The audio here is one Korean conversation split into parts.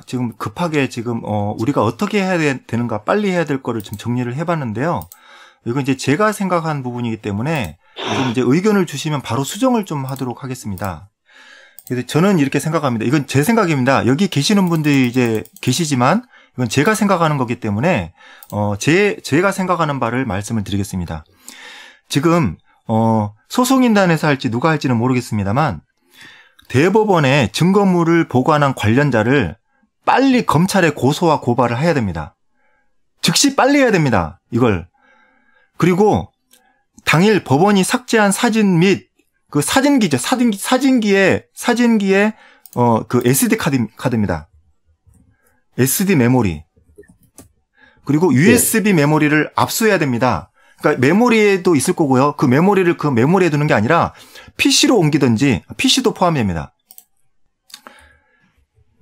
지금 급하게 지금 우리가 어떻게 해야 되는가 빨리 해야 될 거를 좀 정리를 해봤는데요. 이건 이제 제가 생각한 부분이기 때문에 좀 이제 의견을 주시면 바로 수정을 좀 하도록 하겠습니다. 그래서 저는 이렇게 생각합니다. 이건 제 생각입니다. 여기 계시는 분들이 이제 계시지만 이건 제가 생각하는 거기 때문에 제가 생각하는 바를 말씀을 드리겠습니다. 지금 소송인단에서 할지 누가 할지는 모르겠습니다만 대법원에 증거물을 보관한 관련자를 빨리 검찰에 고소와 고발을 해야 됩니다. 즉시 빨리 해야 됩니다. 이걸. 그리고 당일 법원이 삭제한 사진 및 그 사진기죠. 사진기에 그 SD 카드입니다. SD 메모리. 그리고 USB 메모리를 압수해야 됩니다. 그러니까 메모리에도 있을 거고요. 그 메모리를 그 메모리에 두는 게 아니라 PC로 옮기든지, PC도 포함됩니다.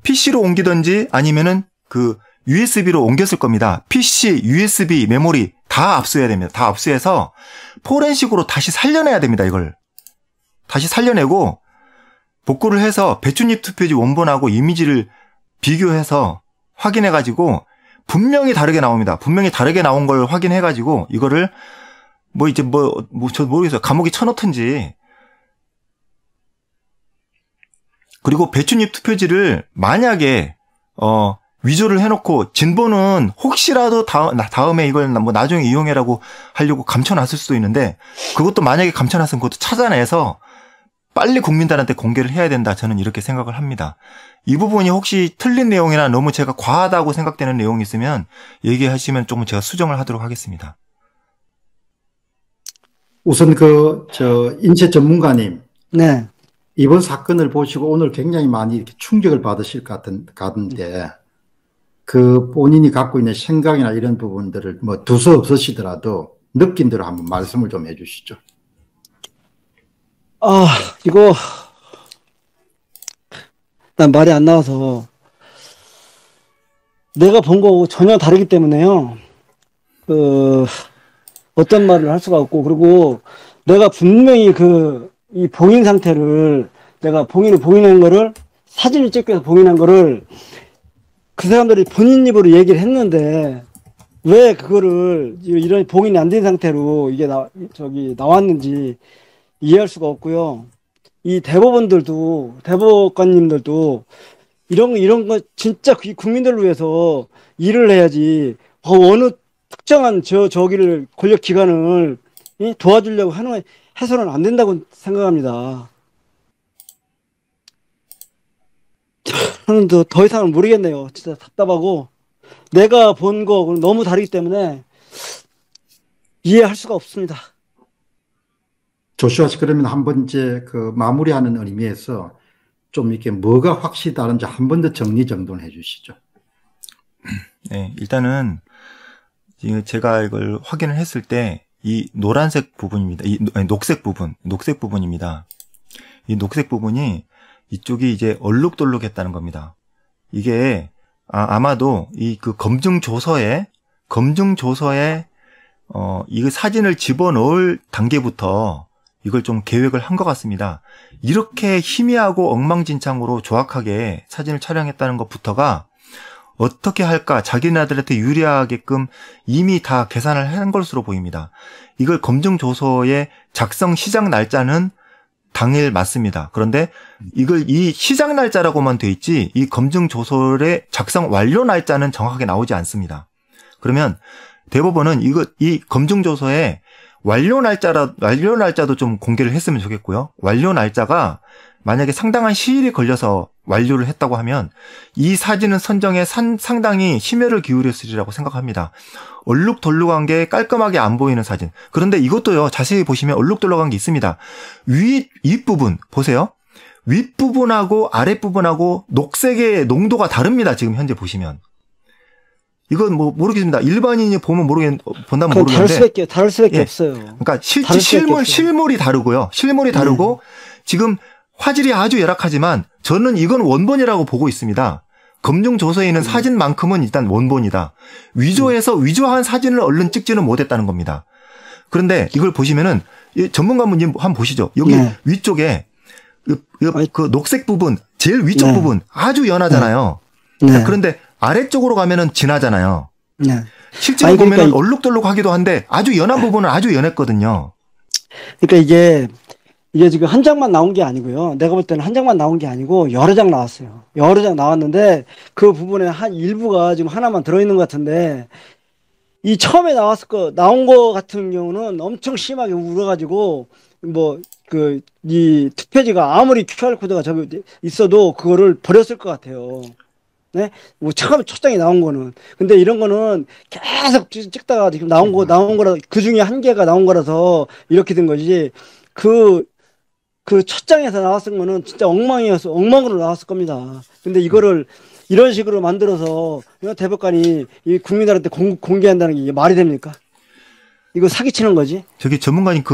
PC로 옮기든지 아니면은 그 USB로 옮겼을 겁니다. PC, USB, 메모리 다 압수해야 됩니다. 다 압수해서 포렌식으로 다시 살려내야 됩니다. 이걸. 다시 살려내고 복구를 해서 배춧잎 투표지 원본하고 이미지를 비교해서 확인해가지고 분명히 다르게 나옵니다. 분명히 다르게 나온 걸 확인해가지고 이거를 저 모르겠어요. 감옥에 쳐넣든지. 그리고 배춧잎 투표지를 만약에 위조를 해놓고 진보는 혹시라도 다음에 이걸 나중에 이용해라고 하려고 감춰놨을 수도 있는데 그것도 만약에 감춰놨으면 그것도 찾아내서 빨리 국민들한테 공개를 해야 된다. 저는 이렇게 생각을 합니다. 이 부분이 혹시 틀린 내용이나 너무 제가 과하다고 생각되는 내용이 있으면 얘기하시면 조금 제가 수정을 하도록 하겠습니다. 우선 인체 전문가님. 네. 이번 사건을 보시고 오늘 굉장히 많이 이렇게 충격을 받으실 것 같은데, 그 본인이 갖고 있는 생각이나 이런 부분들을 두서 없으시더라도 느낀 대로 한번 말씀을 좀 해주시죠. 이거, 난 말이 안 나와서, 내가 본 거하고 전혀 다르기 때문에요. 어떤 말을 할 수가 없고, 그리고 내가 분명히 이 봉인 상태를, 내가 봉인한 거를, 사진을 찍혀서 봉인한 거를, 그 사람들이 본인 입으로 얘기를 했는데, 왜 그거를, 이런 봉인이 안 된 상태로 이게 나왔는지 이해할 수가 없고요. 이 대법관님들도, 이런 거 진짜 국민들을 위해서 일을 해야지, 어느 특정한 저기를 권력 기관을 도와주려고 해서는 안 된다고 생각합니다. 저는 더 이상은 모르겠네요. 진짜 답답하고 내가 본 거 너무 다르기 때문에 이해할 수가 없습니다. 조슈아 씨, 그러면 한 번 이제 마무리하는 의미에서 좀 이렇게 뭐가 확실히 다른지 한 번 더 정리정돈 해주시죠. 네, 일단은 제가 이걸 확인을 했을 때 이 노란색 부분입니다. 녹색 부분입니다. 이 녹색 부분이 이쪽이 이제 얼룩덜룩했다는 겁니다. 이게 아마도 검증 조서에 이거 사진을 집어넣을 단계부터 이걸 좀 계획을 한 것 같습니다. 이렇게 희미하고 엉망진창으로 조악하게 사진을 촬영했다는 것부터가 어떻게 할까 자기네들한테 유리하게끔 이미 다 계산을 한 것으로 보입니다. 이걸 검증조서의 작성 시작 날짜는 당일 맞습니다. 그런데 이 시작 날짜라고만 돼 있지 이 검증조서의 작성 완료 날짜는 정확하게 나오지 않습니다. 그러면 대법원은 이 검증조서의 완료 날짜도 좀 공개를 했으면 좋겠고요. 완료 날짜가 만약에 상당한 시일이 걸려서 완료를 했다고 하면 이 사진은 선정에 상당히 심혈을 기울였으리라고 생각합니다. 얼룩덜룩한 게 깔끔하게 안 보이는 사진. 그런데 이것도요, 자세히 보시면 얼룩덜룩한 게 있습니다. 윗부분 보세요. 윗부분하고 아랫부분하고 녹색의 농도가 다릅니다. 지금 현재 보시면. 이건 모르겠습니다. 일반인이 본다면 모르겠는데. 다를 수밖에 없어요. 그러니까 실물이 다르고요. 실물이 다르고 지금 화질이 아주 열악하지만 저는 이건 원본이라고 보고 있습니다. 검증조서에 있는 사진만큼은 일단 원본이다. 위조한 사진을 얼른 찍지는 못했다는 겁니다. 그런데 이걸 보시면은 전문가분님 한번 보시죠. 여기 위쪽에 그 녹색 부분, 제일 위쪽 부분 아주 연하잖아요. 네. 자, 그런데 아래쪽으로 가면은 진하잖아요. 네. 실제로 아니, 그러니까 보면은 얼룩덜룩하기도 한데 아주 연한 부분은 아주 연했거든요. 그러니까 이게 지금 한 장만 나온 게 아니고요. 내가 볼 때는 한 장만 나온 게 아니고 여러 장 나왔어요. 여러 장 나왔는데 그 부분에 한 일부가 지금 하나만 들어있는 것 같은데 이 처음에 나온 거 같은 경우는 엄청 심하게 울어가지고 뭐 이 투표지가 아무리 QR코드가 저기 있어도 그거를 버렸을 것 같아요. 네? 뭐 처음에 첫 장에 나온 거는. 근데 이런 거는 계속 찍다가 지금 나온 거라 그 중에 한 개가 나온 거라서 이렇게 된 거지. 그 첫 장에서 나왔을 거는 진짜 엉망으로 나왔을 겁니다. 근데 이거를 이런 식으로 만들어서 대법관이 이 국민들한테 공개한다는 게 이게 말이 됩니까? 이거 사기치는 거지. 저기 전문가님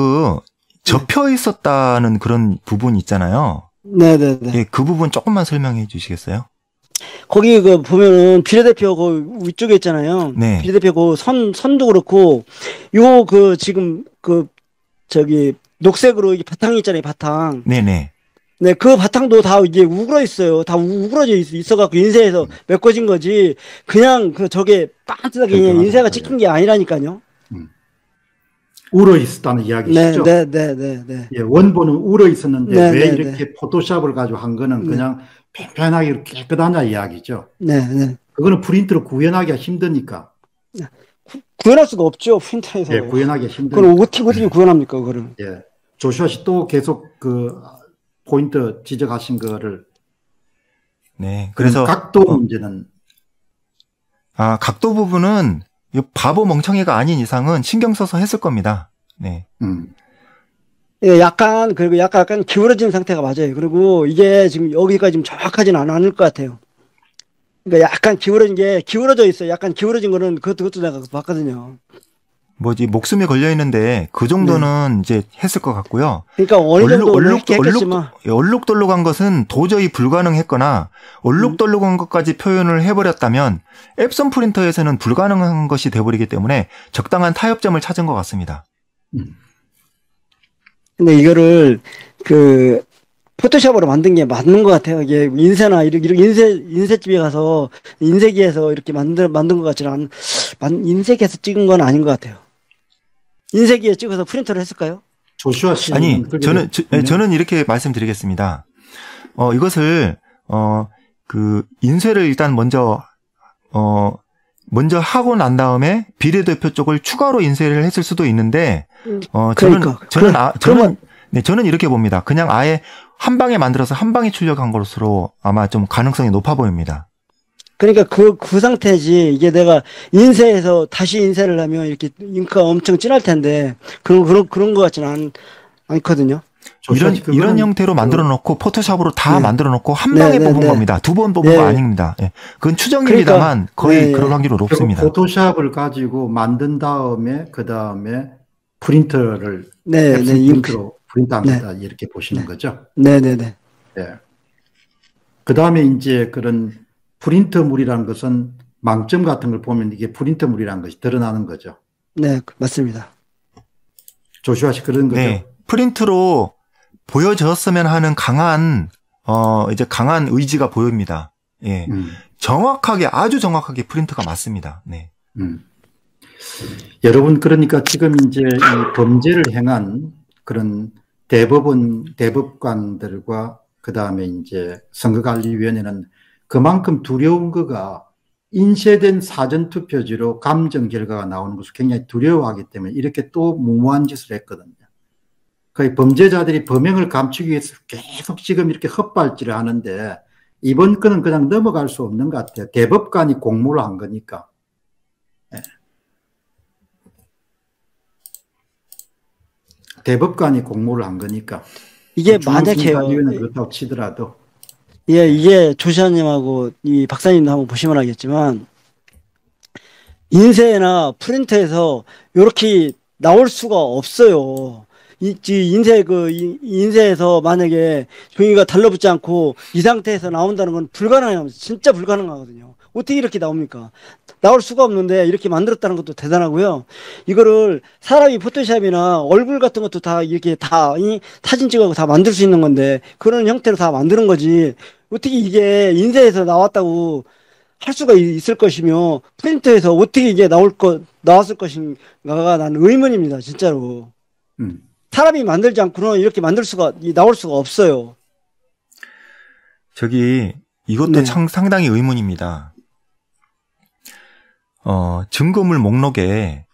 접혀 있었다는 그런 부분 있잖아요. 네네네. 예, 그 부분 조금만 설명해 주시겠어요? 거기 보면은 비례대표 위쪽에 있잖아요. 네. 비례대표 선도 그렇고 지금 저기 녹색으로 이게 바탕이 있잖아요. 바탕. 네네. 네, 그 바탕도 다 이게 우그러 있어요. 다 우그러져 있어갖고 인쇄해서 메꿔진 거지. 그냥 저게 빤듯하게 그냥 인쇄가 찍힌 게 아니라니까요. 울어 있었다는 이야기시죠? 네. 예, 원본은 울어 있었는데 네, 왜 네, 이렇게 포토샵을 가지고 한 거는 그냥 편편하게 깨끗하냐 이야기죠. 네. 그거는 프린트로 구현하기가 힘드니까. 구현할 수가 없죠. 프린터에서. 예, 구현하기가 힘드니까. 그걸 어떻게 구현합니까, 그거를? 예. 조슈아 씨 또 계속 포인트 지적하신 거를. 네. 그래서 각도 문제는. 각도 부분은 바보 멍청이가 아닌 이상은 신경 써서 했을 겁니다. 네. 예, 약간 기울어진 상태가 맞아요. 그리고 이게 지금 여기까지 지금 정확하진 않을 것 같아요. 그러니까 약간 기울어져 있어요. 약간 기울어진 거는 그것도 내가 봤거든요. 목숨이 걸려 있는데 그 정도는 이제 했을 것 같고요. 그러니까 어느 정도 했겠지만 얼룩덜룩한 것은 도저히 불가능했거나 얼룩덜룩한 것까지 표현을 해버렸다면 앱선 프린터에서는 불가능한 것이 돼버리기 때문에 적당한 타협점을 찾은 것 같습니다. 근데 이거를 포토샵으로 만든 게 맞는 것 같아요. 이게 인쇄나 이렇게 인쇄집에 가서 인쇄기에서 이렇게 만든 것 같지는 인쇄기에서 찍은 건 아닌 것 같아요. 인쇄기에 찍어서 프린터를 했을까요? 조슈아 씨. 아니, 저는 이렇게 말씀드리겠습니다. 이것을, 인쇄를 일단 먼저 하고 난 다음에 비례대표 쪽을 추가로 인쇄를 했을 수도 있는데, 저는 이렇게 봅니다. 그냥 아예 한 방에 만들어서 한 방에 출력한 것으로 아마 좀 가능성이 높아 보입니다. 그러니까 그 상태지. 이게 내가 인쇄해서 다시 인쇄를 하면 이렇게 잉크가 엄청 진할 텐데 그런 것 같지는 않거든요. 이런 형태로 만들어 놓고 포토샵으로 다 만들어 놓고 한 방에 뽑은 겁니다. 두 번 뽑은 거 아닙니다. 예. 그건 추정입니다만 거의 그럴 확률은 높습니다. 포토샵을 가지고 만든 다음에 그다음에 프린터를 프린트로 프린트합니다. 이렇게 보시는 거죠. 네네네. 예. 그다음에 이제 그런 프린터물이라는 것은 망점 같은 걸 보면 이게 프린터물이라는 것이 드러나는 거죠. 네, 맞습니다. 조슈아 씨 그런 거죠. 네, 프린트로 보여졌으면 하는 강한 의지가 보입니다. 예. 아주 정확하게 프린트가 맞습니다. 네. 여러분, 그러니까 지금 이제 이 범죄를 행한 그런 대법관들과 그 다음에 이제 선거관리위원회는 그만큼 두려운 거가 인쇄된 사전투표지로 감정 결과가 나오는 것을 굉장히 두려워하기 때문에 이렇게 또 무모한 짓을 했거든요. 거의 범죄자들이 범행을 감추기 위해서 계속 지금 이렇게 헛발질을 하는데 이번 건은 그냥 넘어갈 수 없는 것 같아요. 대법관이 공모를 한 거니까. 네. 대법관이 공모를 한 거니까. 이게 만약에요. 그렇다고 치더라도. 예, 이게 조시아님하고 이 박사님도 한번 보시면 알겠지만 인쇄나 프린터에서 이렇게 나올 수가 없어요. 인쇄에서 만약에 종이가 달라붙지 않고 이 상태에서 나온다는 건 불가능합니다. 진짜 불가능하거든요. 어떻게 이렇게 나옵니까? 나올 수가 없는데 이렇게 만들었다는 것도 대단하고요. 이거를 사람이 포토샵이나 얼굴 같은 것도 다 이렇게 사진 찍어서 다 만들 수 있는 건데 그런 형태로 다 만드는 거지. 어떻게 이게 인쇄에서 나왔다고 할 수가 있을 것이며 프린터에서 어떻게 이게 나왔을 것인가가 난 의문입니다. 진짜로. 사람이 만들지 않고는 이렇게 나올 수가 없어요. 이것도 네. 상당히 의문입니다. 증거물 목록에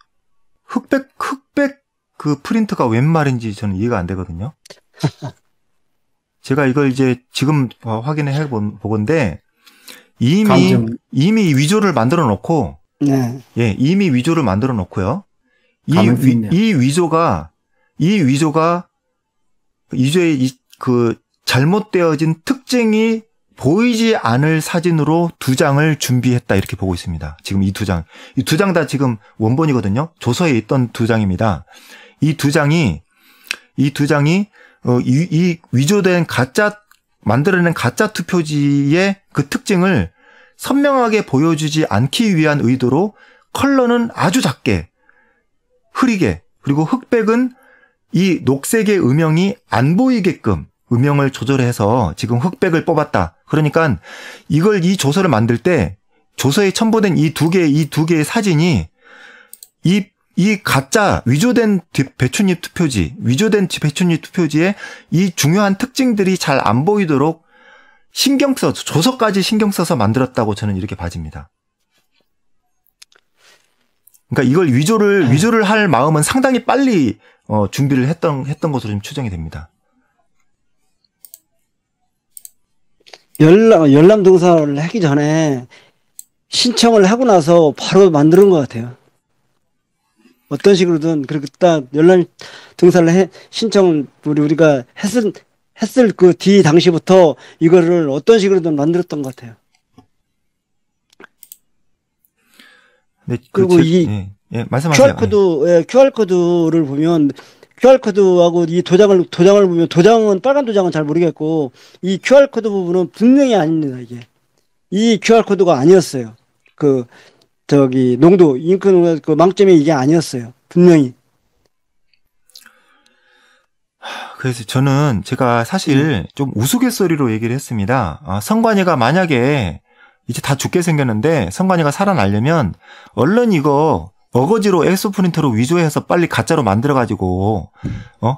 흑백 그 프린트가 웬 말인지 저는 이해가 안 되거든요. 제가 이걸 이제 지금 확인해 보건데 이미 위조를 만들어 놓고, 네. 예, 이미 위조를 만들어 놓고요. 이 위조가 위조의 그 잘못되어진 특징이 보이지 않을 사진으로 2장을 준비했다 이렇게 보고 있습니다. 지금 이 2장. 이 2장 다 지금 원본이거든요. 조서에 있던 2장입니다. 이 2장이 이 위조된 만들어낸 가짜 투표지의 그 특징을 선명하게 보여주지 않기 위한 의도로 컬러는 아주 작게, 흐리게, 그리고 흑백은 이 녹색의 음영이 안 보이게끔 음영을 조절해서 지금 흑백을 뽑았다. 그러니까 이 조서를 만들 때 조서에 첨부된 이 두 개의 사진이 이 가짜 위조된 배춧잎 투표지의 이 중요한 특징들이 잘 안 보이도록 조서까지 신경 써서 만들었다고 저는 이렇게 봐집니다. 그러니까 이걸 위조를 할 마음은 상당히 빨리 준비를 했던 것으로 좀 추정이 됩니다. 열람 등사를 하기 전에 신청을 하고 나서 바로 만드는 것 같아요. 어떤 식으로든 그렇게 딱 열람 등사를 신청을 우리가 했을 그 뒤 당시부터 이거를 어떤 식으로든 만들었던 것 같아요. 네, 그리고 말씀하세요. QR코드를 보면 QR코드하고 이 도장을 보면 빨간 도장은 잘 모르겠고 이 QR코드 부분은 분명히 아닙니다. 이 QR코드가 아니었어요. 농도 잉크 그 망점이 이게 아니었어요. 분명히. 그래서 제가 사실 좀 우스갯소리로 얘기를 했습니다. 성관이가 만약에 이제 다 죽게 생겼는데 성관이가 살아나려면 얼른 이거 어거지로 엑소 프린터로 위조해서 빨리 가짜로 만들어가지고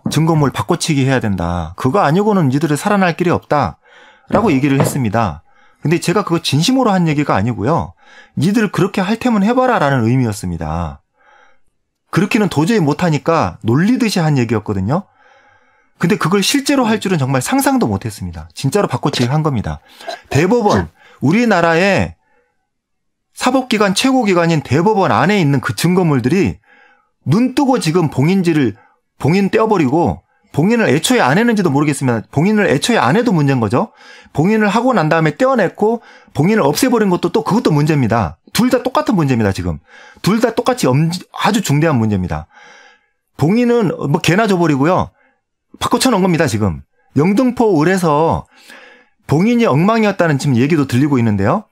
증거물 바꿔치기 해야 된다. 그거 아니고는 니들은 살아날 길이 없다라고 얘기를 했습니다. 근데 제가 그거 진심으로 한 얘기가 아니고요. 니들 그렇게 할 테면 해봐라라는 의미였습니다. 그렇게는 도저히 못하니까 놀리듯이 한 얘기였거든요. 근데 그걸 실제로 할 줄은 정말 상상도 못했습니다. 진짜로 바꿔치기 한 겁니다. 대법원, 우리나라의 사법기관 최고기관인 대법원 안에 있는 그 증거물들이 눈 뜨고 지금 봉인 떼어버리고 봉인을 애초에 안 했는지도 모르겠습니다. 봉인을 애초에 안 해도 문제인 거죠. 봉인을 하고 난 다음에 떼어냈고 봉인을 없애버린 것도 또 그것도 문제입니다. 둘 다 똑같은 문제입니다. 지금. 둘 다 똑같이 아주 중대한 문제입니다. 봉인은 개나 줘버리고요. 바꿔쳐 놓은 겁니다. 지금. 영등포 을에서 봉인이 엉망이었다는 지금 얘기도 들리고 있는데요.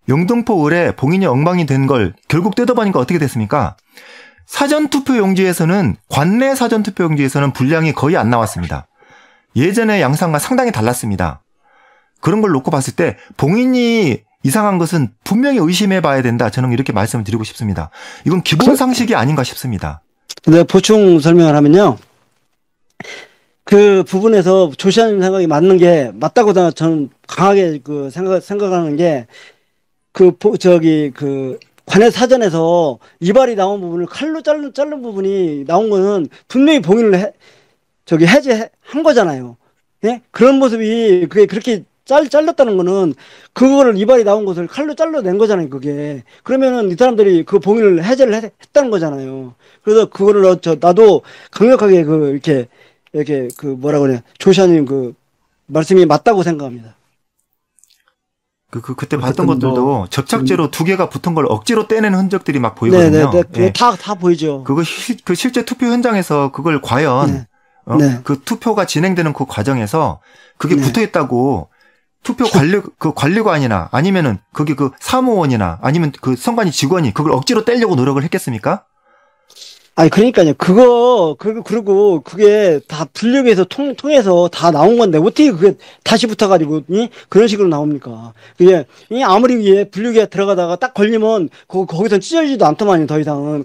영등포 을에 봉인이 엉망이 된 걸 결국 뜯어보니까 어떻게 됐습니까? 관내 사전투표용지에서는 분량이 거의 안 나왔습니다. 예전의 양상과 상당히 달랐습니다. 그런 걸 놓고 봤을 때 봉인이 이상한 것은 분명히 의심해 봐야 된다. 저는 이렇게 말씀을 드리고 싶습니다. 이건 기본 상식이 아닌가 싶습니다. 내가 보충 설명을 하면요. 그 부분에서 조시아님 생각이 맞다고 저는 강하게 생각하는 게 관내 사전에서 이발이 나온 부분을 칼로 자른 부분이 나온 거는 분명히 봉인을 해제한 거잖아요. 예? 그런 모습이 그렇게 잘렸다는 거는 그거를 이발이 나온 것을 칼로 잘라낸 거잖아요. 그게. 그러면은 이 사람들이 그 봉인을 해제를 했다는 거잖아요. 그래서 그거를 나도 강력하게 이렇게 조시아님 말씀이 맞다고 생각합니다. 그때 봤던 것들도 접착제로 두 개가 붙은 걸 억지로 떼낸 흔적들이 막 보이거든요. 네. 다 보이죠. 그 실제 투표 현장에서 그걸 과연 그 투표가 진행되는 그 과정에서 그게 붙어 있다고 투표 관리관이나 아니면은 거기 사무원이나 아니면 그 선관위 직원이 그걸 억지로 떼려고 노력을 했겠습니까? 아니, 그러니까요. 그리고 그게 다 분류에서 통해서 다 나온 건데, 어떻게 그게 다시 붙어가지고, 그런 식으로 나옵니까? 그게, 아무리 위에 분류기에 들어가다가 딱 걸리면, 거기서 찢어지지도 않더만요, 더 이상은.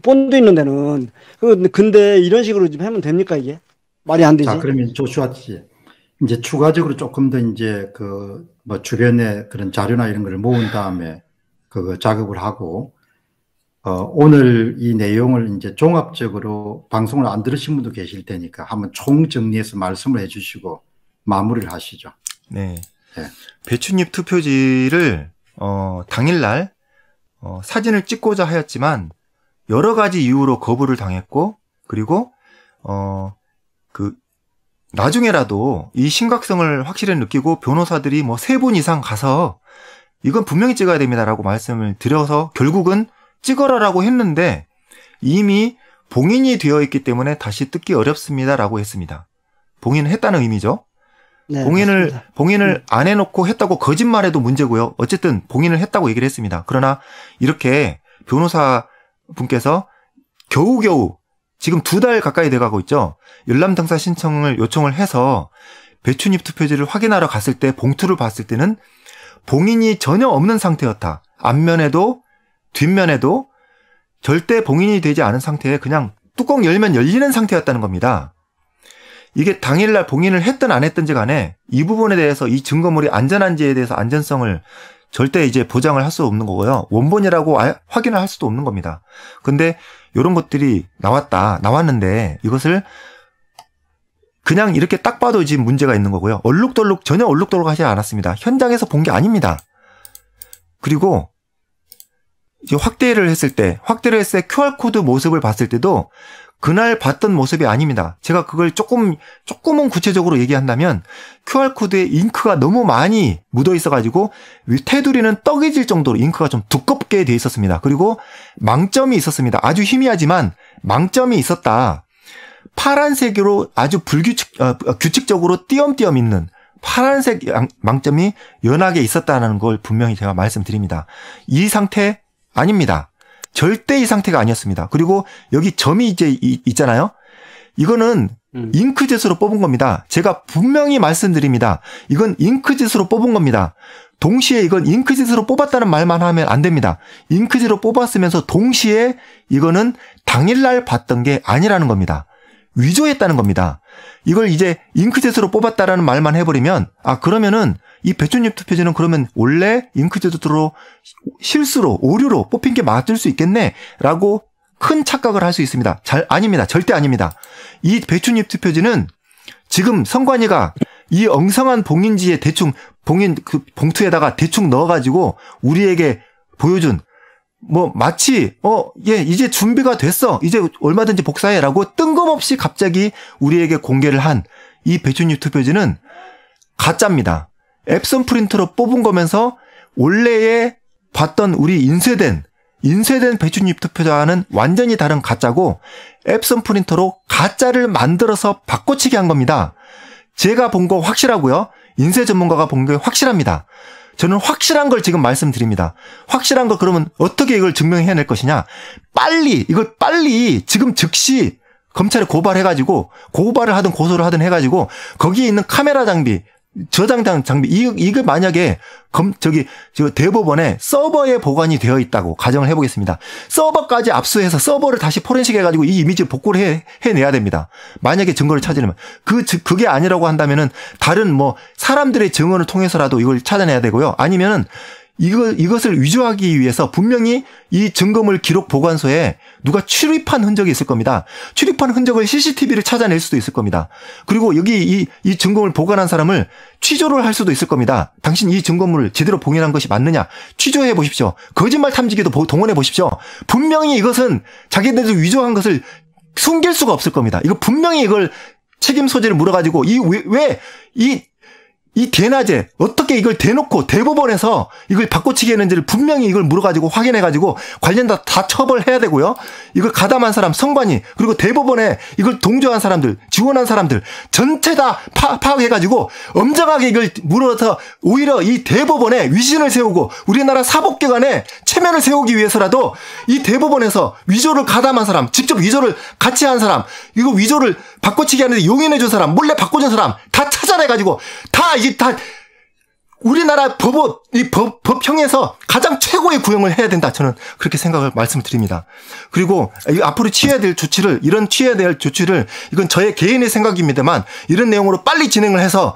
본드 있는 데는. 근데 이런 식으로 좀 하면 됩니까, 이게? 말이 안 되지. 자, 그러면 조슈아 씨, 이제 추가적으로 조금 더 이제 뭐 주변에 그런 자료나 이런 걸 모은 다음에 그거 작업을 하고, 오늘 이 내용을 이제 종합적으로 방송을 안 들으신 분도 계실 테니까 한번 총정리해서 말씀을 해 주시고 마무리를 하시죠. 네. 네. 배춧잎 투표지를, 당일날, 사진을 찍고자 하였지만, 여러 가지 이유로 거부를 당했고, 그리고, 나중에라도 이 심각성을 확실히 느끼고 변호사들이 뭐 3분 이상 가서 이건 분명히 찍어야 됩니다라고 말씀을 드려서 결국은 찍어라라고 했는데 이미 봉인이 되어 있기 때문에 다시 뜯기 어렵습니다라고 했습니다. 봉인을 했다는 의미죠. 네, 봉인을 안 해놓고 했다고 거짓말해도 문제고요. 어쨌든 봉인을 했다고 얘기를 했습니다. 그러나 이렇게 변호사 분께서 겨우겨우 지금 2달 가까이 돼가고 있죠. 열람등사 신청을 요청을 해서 배춧잎 투표지를 확인하러 갔을 때 봉투를 봤을 때는 봉인이 전혀 없는 상태였다. 앞면에도 뒷면에도 절대 봉인이 되지 않은 상태에 그냥 뚜껑 열면 열리는 상태였다는 겁니다. 이게 당일날 봉인을 했든 안 했든지 간에 이 부분에 대해서 이 증거물이 안전한지에 대해서 안전성을 절대 이제 보장을 할 수 없는 거고요. 원본이라고 확인을 할 수도 없는 겁니다. 근데 이런 것들이 나왔는데 이것을 그냥 이렇게 딱 봐도 지금 문제가 있는 거고요. 전혀 얼룩덜룩하지 않았습니다. 현장에서 본 게 아닙니다. 그리고 이제 확대를 했을 때 QR코드 모습을 봤을 때도 그날 봤던 모습이 아닙니다. 제가 그걸 조금은 구체적으로 얘기한다면 QR코드에 잉크가 너무 많이 묻어 있어가지고 테두리는 떡해질 정도로 잉크가 좀 두껍게 돼 있었습니다. 그리고 망점이 있었습니다. 아주 희미하지만 망점이 있었다. 파란색으로 아주 규칙적으로 띄엄띄엄 있는 파란색 망점이 연하게 있었다는 걸 분명히 제가 말씀드립니다. 이 상태 아닙니다. 절대 이 상태가 아니었습니다. 그리고 여기 점이 이제 있잖아요. 이거는 잉크젯으로 뽑은 겁니다. 제가 분명히 말씀드립니다. 이건 잉크젯으로 뽑은 겁니다. 동시에 이건 잉크젯으로 뽑았다는 말만 하면 안 됩니다. 잉크젯으로 뽑았으면서 동시에 이거는 당일날 봤던 게 아니라는 겁니다. 위조했다는 겁니다. 이걸 이제 잉크젯으로 뽑았다라는 말만 해버리면 그러면은 이 배춧잎 투표지는 그러면 원래 잉크젯으로 실수로 오류로 뽑힌 게 맞을 수 있겠네라고 큰 착각을 할 수 있습니다. 아닙니다. 절대 아닙니다. 이 배춧잎 투표지는 지금 성관이가 이 엉성한 봉인지에 봉인 봉투에다가 대충 넣어가지고 우리에게 보여준 마치 이제 준비가 됐어. 이제 얼마든지 복사해라고 뜬금없이 갑자기 우리에게 공개를 한 이 배춧잎 투표지는 가짜입니다. 앱선 프린터로 뽑은 거면서 원래에 봤던 우리 인쇄된 배춧잎 투표자와는 완전히 다른 가짜고 앱선 프린터로 가짜를 만들어서 바꿔치기 한 겁니다. 제가 본 거 확실하고요. 인쇄 전문가가 본 게 확실합니다. 저는 확실한 걸 지금 말씀드립니다. 확실한 거 그러면 어떻게 이걸 증명해낼 것이냐. 이걸 빨리 지금 즉시 검찰에 고발을 하든 고소를 하든 해가지고 거기에 있는 카메라 장비 저장 장비 이거 만약에 대법원에 서버에 보관이 되어 있다고 가정을 해보겠습니다. 서버까지 압수해서 서버를 다시 포렌식 해가지고 이 이미지 복구를 해내야 됩니다. 만약에 증거를 찾으려면 그게 아니라고 한다면은 다른 사람들의 증언을 통해서라도 이걸 찾아내야 되고요. 아니면은 이것을 위조하기 위해서 분명히 이 증거물 기록 보관소에 누가 출입한 흔적이 있을 겁니다. 출입한 흔적을 CCTV를 찾아낼 수도 있을 겁니다. 그리고 여기 이 증거물 보관한 사람을 취조를 할 수도 있을 겁니다. 당신 이 증거물을 제대로 봉인한 것이 맞느냐? 취조해 보십시오. 거짓말 탐지기도 동원해 보십시오. 분명히 이것은 자기네들 위조한 것을 숨길 수가 없을 겁니다. 이거 분명히 이걸 책임 소재를 물어가지고 이 대낮에 어떻게 이걸 대놓고 대법원에서 이걸 바꿔치기 했는지를 분명히 이걸 물어가지고 확인해가지고 관련다 다 처벌해야 되고요. 이걸 가담한 사람, 성관이, 그리고 대법원에 이걸 동조한 사람들, 지원한 사람들 전체 다 파악해가지고 엄정하게 이걸 물어서 오히려 이 대법원에 위신을 세우고 우리나라 사법기관에 체면을 세우기 위해서라도 이 대법원에서 위조를 가담한 사람, 직접 위조를 같이 한 사람, 이거 위조를 바꿔치기 하는데 용인해준 사람, 몰래 바꿔준 사람 다 찾아내가지고 이게 다 우리나라 법형에서 가장 최고의 구형을 해야 된다. 저는 그렇게 생각을 말씀드립니다. 그리고 앞으로 취해야 될 조치를, 이런 취해야 될 조치를, 이건 저의 개인의 생각입니다만 이런 내용으로 빨리 진행을 해서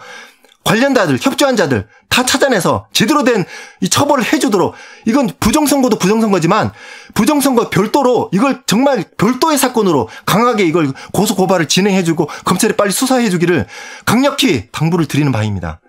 관련자들, 협조한 자들 다 찾아내서 제대로 된 이 처벌을 해주도록, 이건 부정선거도 부정선거지만 부정선거 별도로 이걸 정말 별도의 사건으로 강하게 이걸 고소고발을 진행해주고 검찰이 빨리 수사해주기를 강력히 당부를 드리는 바입니다.